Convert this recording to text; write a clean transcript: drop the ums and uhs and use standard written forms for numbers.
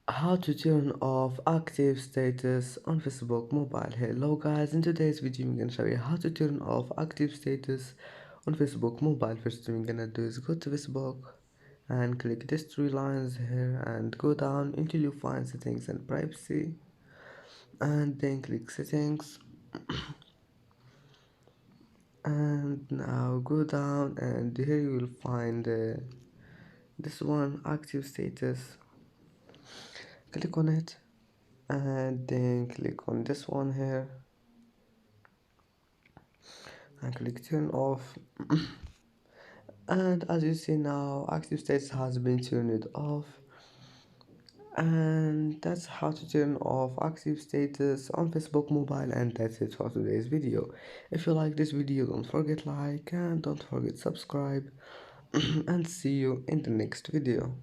How to turn off active status on Facebook mobile. Hello guys, in today's video I'm gonna show you how to turn off active status on Facebook mobile. First thing I'm gonna do is go to Facebook and click these three lines here and go down until you find settings and privacy, and then click settings, and now go down and here you will find this one, active status. Click on it and then click on this one here and click turn off. And as you see now, active status has been turned off, and that's how to turn off active status on Facebook mobile. And that's it for today's video. If you like this video, don't forget like and don't forget subscribe and see you in the next video.